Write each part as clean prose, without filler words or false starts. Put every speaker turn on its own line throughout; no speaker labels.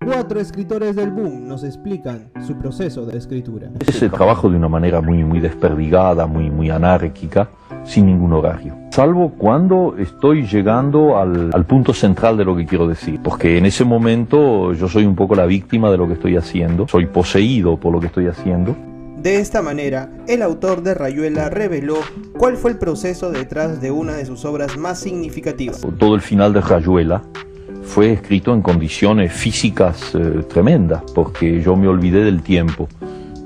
4 escritores del boom nos explican su proceso de escritura.
Ese trabajo de una manera muy desperdigada, muy anárquica, sin ningún horario. Salvo cuando estoy llegando al punto central de lo que quiero decir. Porque en ese momento yo soy un poco la víctima de lo que estoy haciendo. Soy poseído por lo que estoy haciendo.
De esta manera, el autor de Rayuela reveló cuál fue el proceso detrás de una de sus obras más significativas.
Todo el final de Rayuela fue escrito en condiciones físicas tremendas, porque yo me olvidé del tiempo.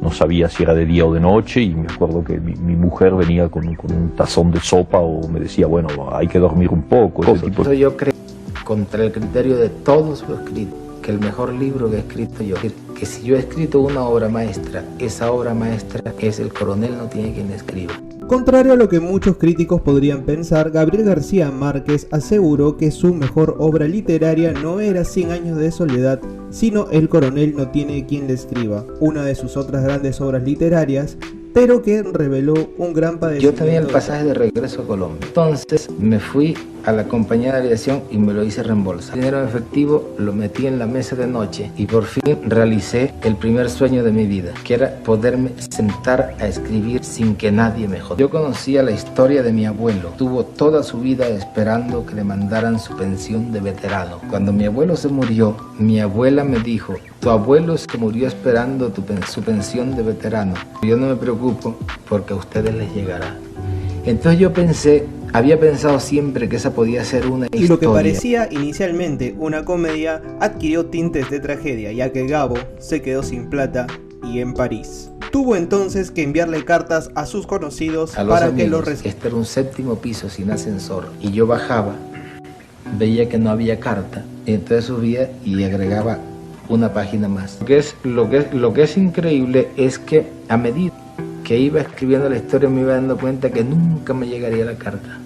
No sabía si era de día o de noche, y me acuerdo que mi mujer venía con un tazón de sopa o me decía, bueno, hay que dormir un poco.
Yo creo, contra el criterio de todos los escritos, que el mejor libro que he escrito yo, que si yo he escrito una obra maestra, esa obra maestra es El coronel no tiene quien escriba.
Contrario a lo que muchos críticos podrían pensar, Gabriel García Márquez aseguró que su mejor obra literaria no era 100 años de soledad, sino El coronel no tiene quien le escriba, una de sus otras grandes obras literarias, pero que reveló un gran padecimiento.
Yo tenía el pasaje de regreso a Colombia, entonces me fui a la compañía de aviación y me lo hice reembolsar. El dinero en efectivo lo metí en la mesa de noche y por fin realicé el primer sueño de mi vida, que era poderme sentar a escribir sin que nadie me jodiera. Yo conocía la historia de mi abuelo, tuvo toda su vida esperando que le mandaran su pensión de veterano. Cuando mi abuelo se murió, mi abuela me dijo, tu abuelo se murió esperando su pensión de veterano. Yo no me preocupo porque a ustedes les llegará. Entonces yo había pensado siempre que esa podía ser una historia.
Y lo que parecía inicialmente una comedia adquirió tintes de tragedia, ya que Gabo se quedó sin plata y en París. Tuvo entonces que enviarle cartas a sus conocidos para que lo recibieran.
Este era un 7º piso sin ascensor y yo bajaba, veía que no había carta, entonces subía y agregaba una página más. Lo que es increíble es que a medida que iba escribiendo la historia me iba dando cuenta que nunca me llegaría la carta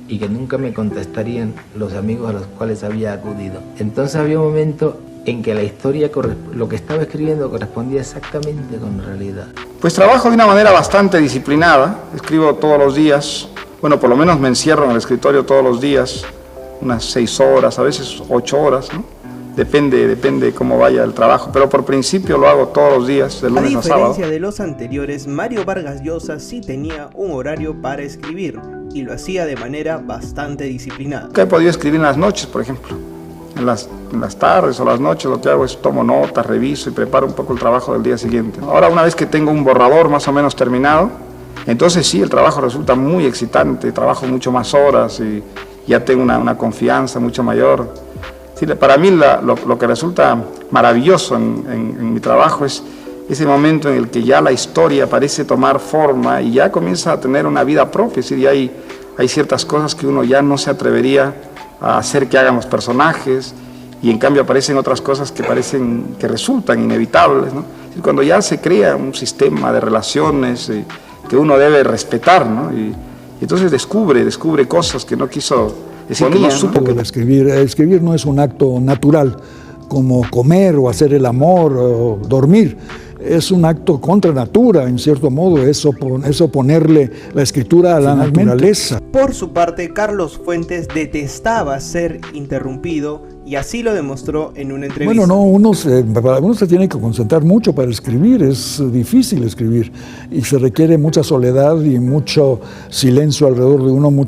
y que nunca me contestarían los amigos a los cuales había acudido. Entonces había un momento en que la historia, lo que estaba escribiendo correspondía exactamente con la realidad.
Pues trabajo de una manera bastante disciplinada, escribo todos los días, bueno, por lo menos me encierro en el escritorio todos los días, unas 6 horas, a veces 8 horas, ¿no? Depende cómo vaya el trabajo, pero por principio lo hago todos los días, de lunes a sábado.
A diferencia de los anteriores, Mario Vargas Llosa sí tenía un horario para escribir, y lo hacía de manera bastante disciplinada.
He podido escribir en las noches, por ejemplo. En las tardes o las noches lo que hago es tomo notas, reviso y preparo un poco el trabajo del día siguiente. Ahora, una vez que tengo un borrador más o menos terminado, entonces sí, el trabajo resulta muy excitante, trabajo mucho más horas y ya tengo una confianza mucho mayor. Sí, para mí lo que resulta maravilloso en mi trabajo es ese momento en el que ya la historia parece tomar forma y ya comienza a tener una vida propia, es decir, hay ciertas cosas que uno ya no se atrevería a hacer que hagan los personajes y en cambio aparecen otras cosas que resultan inevitables, ¿no? Es decir, cuando ya se crea un sistema de relaciones que uno debe respetar, ¿no? Y entonces descubre cosas que no quiso. Es decir, que no supo que
escribir no es un acto natural, como comer o hacer el amor o dormir. Es un acto contra natura, en cierto modo, es oponerle la escritura a la naturaleza.
Por su parte, Carlos Fuentes detestaba ser interrumpido y así lo demostró en una entrevista.
Bueno, uno se tiene que concentrar mucho para escribir, es difícil escribir y se requiere mucha soledad y mucho silencio alrededor de uno,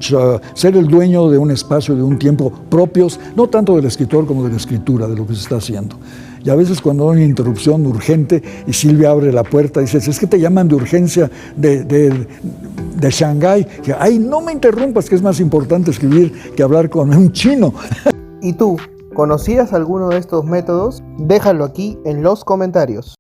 ser el dueño de un espacio, de un tiempo propios, no tanto del escritor como de la escritura, de lo que se está haciendo. Y a veces cuando hay una interrupción urgente y Silvia abre la puerta y dice, es que te llaman de urgencia de Shanghái, que ay, no me interrumpas, que es más importante escribir que hablar con un chino.
¿Y tú, conocías alguno de estos métodos? Déjalo aquí en los comentarios.